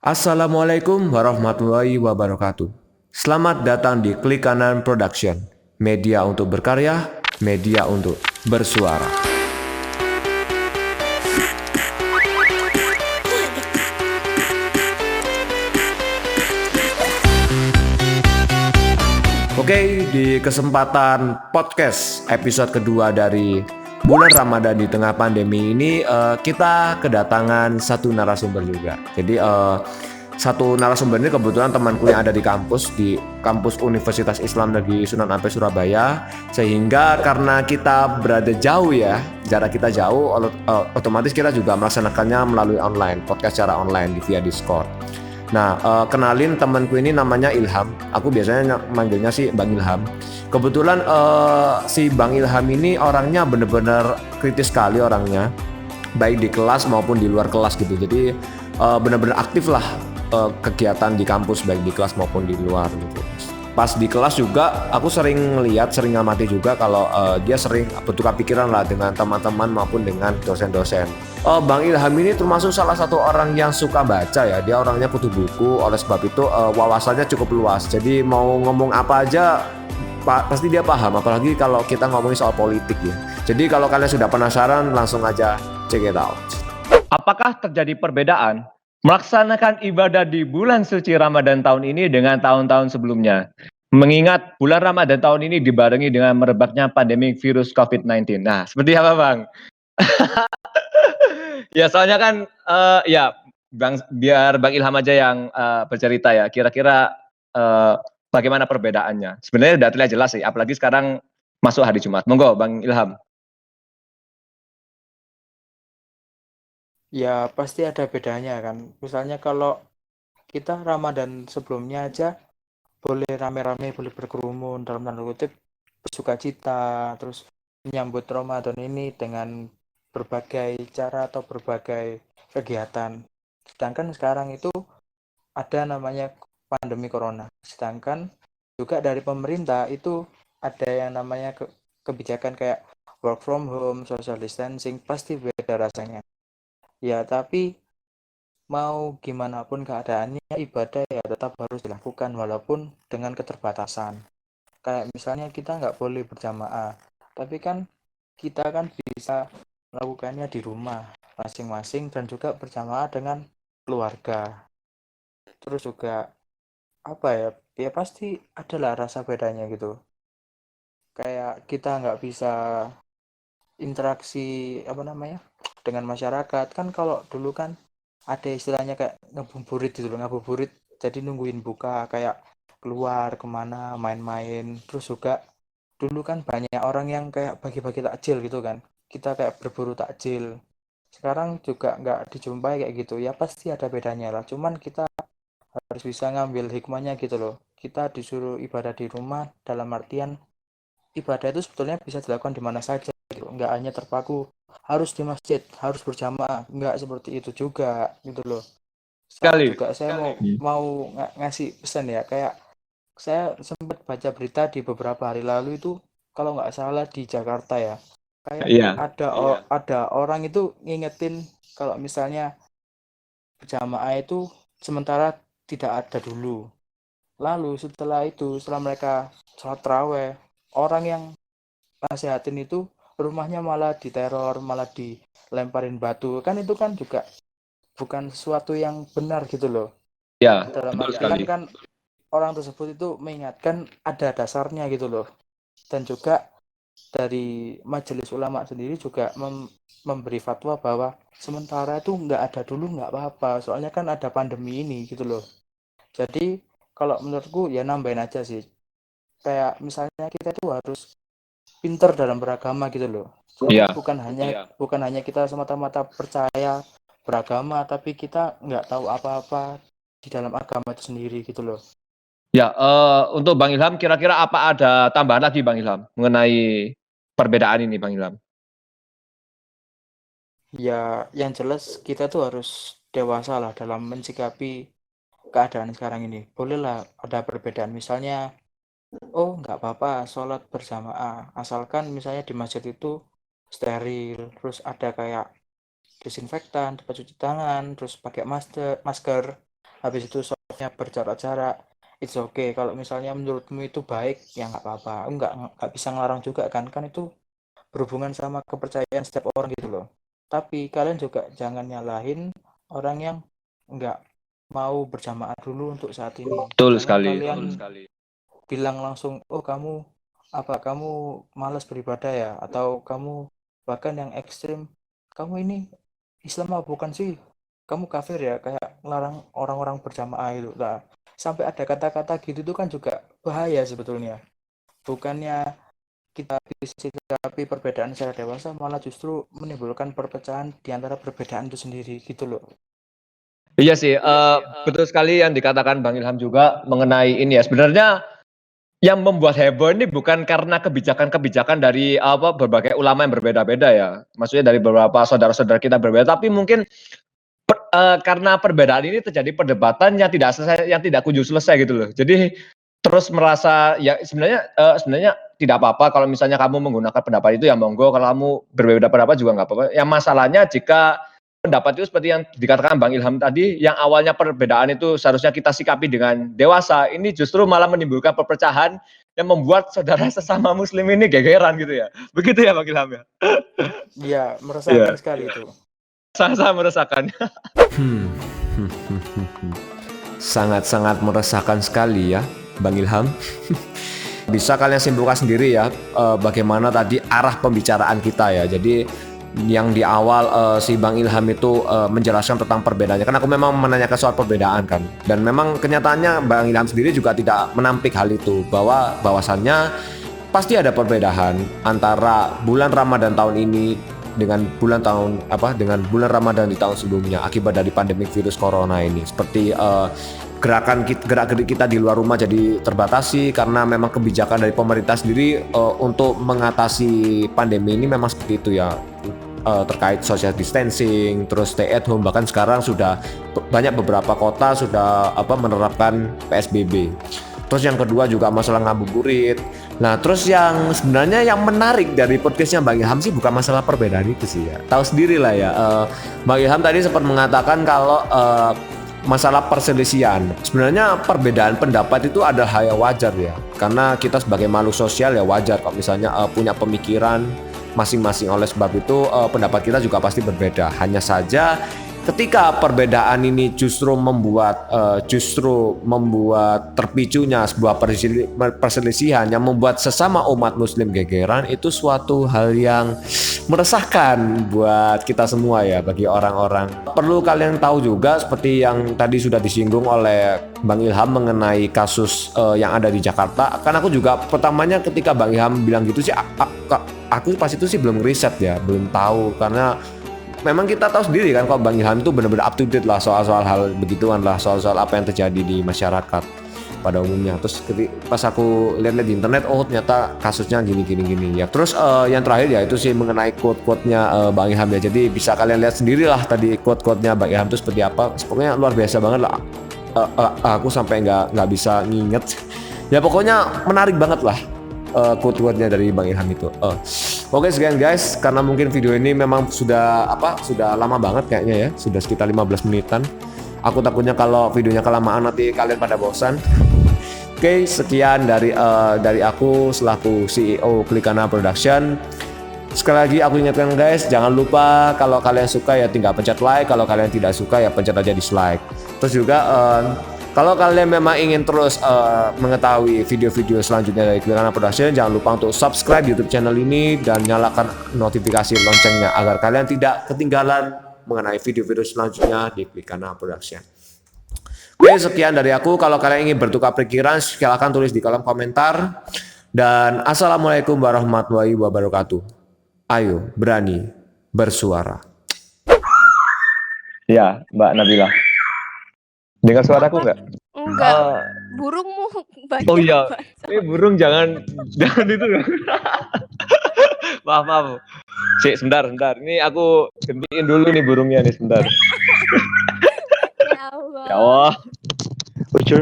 Assalamualaikum warahmatullahi wabarakatuh. Selamat datang di Klik Kanan Production, media untuk berkarya, media untuk bersuara. Oke, di kesempatan podcast episode kedua dari bulan Ramadan di tengah pandemi ini, kita kedatangan satu narasumber juga. Jadi satu narasumber ini kebetulan temanku yang ada di kampus Universitas Islam Negeri Sunan Ampel Surabaya, sehingga karena kita berada jauh ya, jarak kita jauh, otomatis kita juga melaksanakannya melalui online, podcast secara online via Discord. Nah, kenalin temanku ini namanya Ilham. Aku biasanya manggilnya sih Bang Ilham. Kebetulan si Bang Ilham ini orangnya bener-bener kritis sekali orangnya, baik di kelas maupun di luar kelas gitu. Jadi bener-bener aktif lah kegiatan di kampus, baik di kelas maupun di luar gitu. Pas di kelas juga aku sering lihat, sering ngamati juga kalau dia sering bertukar pikiran lah dengan teman-teman maupun dengan dosen-dosen. Bang Ilham ini termasuk salah satu orang yang suka baca ya. Dia orangnya kutu buku, oleh sebab itu wawasannya cukup luas. Jadi mau ngomong apa aja pasti dia paham, apalagi kalau kita ngomongin soal politik ya. Jadi kalau kalian sudah penasaran, langsung aja check it out. Apakah terjadi perbedaan melaksanakan ibadah di bulan suci Ramadan tahun ini dengan tahun-tahun sebelumnya? Mengingat bulan Ramadan tahun ini dibarengi dengan merebaknya pandemi virus COVID-19. Nah, seperti apa, Bang? Ya, soalnya kan ya biar Bang Ilham aja yang bercerita ya. Kira-kira bagaimana perbedaannya? Sebenarnya udah terlihat jelas sih, apalagi sekarang masuk hari Jumat. Monggo, Bang Ilham. Ya pasti ada bedanya kan. Misalnya kalau kita Ramadan sebelumnya aja boleh rame-rame, boleh berkerumun dalam tanda kutip bersuka cita, terus menyambut Ramadan ini dengan berbagai cara atau berbagai kegiatan. Sedangkan sekarang itu ada namanya pandemi corona. Sedangkan juga dari pemerintah itu ada yang namanya kebijakan kayak work from home, social distancing, pasti beda rasanya. Ya, tapi mau gimana pun keadaannya, ibadah ya tetap harus dilakukan walaupun dengan keterbatasan. Kayak misalnya kita nggak boleh berjamaah, tapi kan kita kan bisa melakukannya di rumah masing-masing dan juga berjamaah dengan keluarga. Terus juga apa ya? Ya pasti adalah rasa bedanya gitu. Kayak kita nggak bisa interaksi apa namanya dengan masyarakat kan. Kalau dulu kan ada istilahnya kayak ngabuburit gitu loh, ngabuburit jadi nungguin buka, kayak keluar kemana main-main. Terus juga dulu kan banyak orang yang kayak bagi-bagi takjil gitu kan, kita kayak berburu takjil. Sekarang juga nggak dijumpai kayak gitu. Ya pasti ada bedanya lah, cuman kita harus bisa ngambil hikmahnya gitu loh. Kita disuruh ibadah di rumah dalam artian ibadah itu sebetulnya bisa dilakukan di mana saja gitu. Nggak hanya terpaku harus di masjid, harus berjamaah, nggak seperti itu juga gitu loh. Sama Sekali. juga saya mau ngasih pesan ya, kayak saya sempat baca berita di beberapa hari lalu itu, kalau nggak salah di Jakarta ya, kayak Iya. ada orang itu ngingetin kalau misalnya berjamaah itu sementara tidak ada dulu. Lalu setelah mereka sholat taraweh, orang yang nasehatin itu rumahnya malah diteror, malah dilemparin batu. Kan itu kan juga bukan sesuatu yang benar gitu loh. Ya, Dalam betul artian sekali. kan orang tersebut itu mengingatkan ada dasarnya gitu loh. Dan juga dari majelis ulama sendiri juga memberi fatwa bahwa sementara itu nggak ada dulu nggak apa-apa, soalnya kan ada pandemi ini gitu loh. Jadi kalau menurutku ya nambahin aja sih, kayak misalnya kita tuh harus pinter dalam beragama gitu loh. Jadi Iya. bukan hanya kita semata-mata percaya beragama, tapi kita nggak tahu apa-apa di dalam agama itu sendiri gitu loh. Ya, untuk Bang Ilham kira-kira apa ada tambahan lagi Bang Ilham mengenai perbedaan ini Bang Ilham? Ya yang jelas kita tuh harus dewasa lah dalam mensikapi keadaan sekarang ini. Bolehlah ada perbedaan, misalnya oh nggak apa-apa sholat berjamaah asalkan misalnya di masjid itu steril, terus ada kayak disinfektan, tempat cuci tangan, terus pakai masker habis itu softnya berjarak-jarak, it's okay. Kalau misalnya menurutmu itu baik, ya nggak apa-apa. Nggak bisa ngelarang juga kan itu berhubungan sama kepercayaan setiap orang gitu loh. Tapi kalian juga jangan nyalahin orang yang nggak mau berjamaah dulu untuk saat ini. Betul Jangan sekali. kalian bilang langsung, oh kamu malas beribadah ya, atau kamu bahkan yang ekstrim, kamu ini Islam apa bukan sih, kamu kafir ya, kayak larang orang-orang berjamaah itu lah. Sampai ada kata-kata gitu tuh kan juga bahaya sebetulnya. Bukannya kita bisa sikapi perbedaan secara dewasa, malah justru menimbulkan perpecahan di antara perbedaan itu sendiri gitu loh. Iya sih, betul sekali yang dikatakan Bang Ilham juga mengenai ini ya. Sebenarnya yang membuat heboh ini bukan karena kebijakan-kebijakan dari berbagai ulama yang berbeda-beda ya. Maksudnya dari beberapa saudara-saudara kita berbeda, tapi mungkin karena perbedaan ini terjadi perdebatan yang tidak selesai, yang tidak kunjung selesai gitu loh. Jadi terus merasa ya sebenarnya tidak apa-apa kalau misalnya kamu menggunakan pendapat itu ya monggo, kalau kamu berbeda pendapat juga nggak apa-apa. Yang masalahnya jika pendapat itu seperti yang dikatakan Bang Ilham tadi, yang awalnya perbedaan itu seharusnya kita sikapi dengan dewasa, ini justru malah menimbulkan perpecahan yang membuat saudara sesama muslim ini gegeran gitu ya. Begitu ya Bang Ilham ya? Iya, meresahkan sekali itu. Sama-sama merasakan. Sangat-sangat meresahkan sekali ya, Bang Ilham. Bisa kalian simpulkan sendiri ya bagaimana tadi arah pembicaraan kita ya. Jadi yang di awal si Bang Ilham itu menjelaskan tentang perbedaannya. Karena aku memang menanyakan soal perbedaan kan. Dan memang kenyataannya Bang Ilham sendiri juga tidak menampik hal itu, bahwasannya pasti ada perbedaan antara bulan Ramadan tahun ini dengan bulan Ramadan di tahun sebelumnya akibat dari pandemi virus corona ini. Seperti gerak-gerik kita di luar rumah jadi terbatasi karena memang kebijakan dari pemerintah sendiri untuk mengatasi pandemi ini memang seperti itu ya, terkait social distancing, terus stay at home, bahkan sekarang sudah banyak beberapa kota sudah menerapkan PSBB. Terus yang kedua juga masalah ngabuburit. Nah terus yang sebenarnya yang menarik dari podcastnya Bang Ilham sih bukan masalah perbedaan itu sih ya. Tahu sendiri lah ya, Bang Ilham tadi sempat mengatakan kalau masalah perselisihan. Sebenarnya perbedaan pendapat itu ada hal yang wajar ya. Karena kita sebagai makhluk sosial ya wajar kalau misalnya punya pemikiran masing-masing. Oleh sebab itu pendapat kita juga pasti berbeda. Hanya saja ketika perbedaan ini justru membuat terpicunya sebuah perselisihan yang membuat sesama umat muslim gegeran, itu suatu hal yang meresahkan buat kita semua ya, bagi orang-orang. Perlu kalian tahu juga seperti yang tadi sudah disinggung oleh Bang Ilham mengenai kasus yang ada di Jakarta. Kan aku juga pertamanya ketika Bang Ilham bilang gitu sih, aku pas itu sih belum riset ya, belum tahu, karena memang kita tahu sendiri kan kalau Bang Ilham itu benar-benar up to date lah soal-soal hal begituan lah, soal-soal apa yang terjadi di masyarakat pada umumnya. Terus pas aku lihat-lihat di internet, oh ternyata kasusnya gini ya. Terus yang terakhir ya itu sih mengenai quote-quote-nya Bang Ilham ya. Jadi bisa kalian lihat sendiri lah tadi quote-quote-nya Bang Ilham itu seperti apa. Pokoknya luar biasa banget lah. Aku sampai nggak bisa nginget. Ya pokoknya menarik banget lah quote-quote-nya dari Bang Ilham itu. Oke sekian guys, karena mungkin video ini memang sudah lama banget kayaknya ya, sudah sekitar 15 menitan. Aku takutnya kalau videonya kelamaan nanti kalian pada bosan. Oke, sekian dari aku selaku CEO Klikana Production. Sekali lagi aku ingatkan guys, jangan lupa kalau kalian suka ya tinggal pencet like, kalau kalian tidak suka ya pencet aja dislike. Terus juga kalau kalian memang ingin terus mengetahui video-video selanjutnya dari Klikana Production, jangan lupa untuk subscribe YouTube channel ini dan nyalakan notifikasi loncengnya agar kalian tidak ketinggalan mengenai video-video selanjutnya di Klikana Production. Oke, sekian dari aku. Kalau kalian ingin bertukar pikiran, silakan tulis di kolom komentar. Dan assalamualaikum warahmatullahi wabarakatuh. Ayo berani bersuara. Ya, Mbak Nabila. Dengar suaraku nggak? Enggak. Burungmu banyak. Oh iya, banget. ini burung jangan itu. Maaf. Sebentar. Ini aku gentiin dulu nih burungnya nih sebentar. Ya Allah. Ya Allah. Ucul.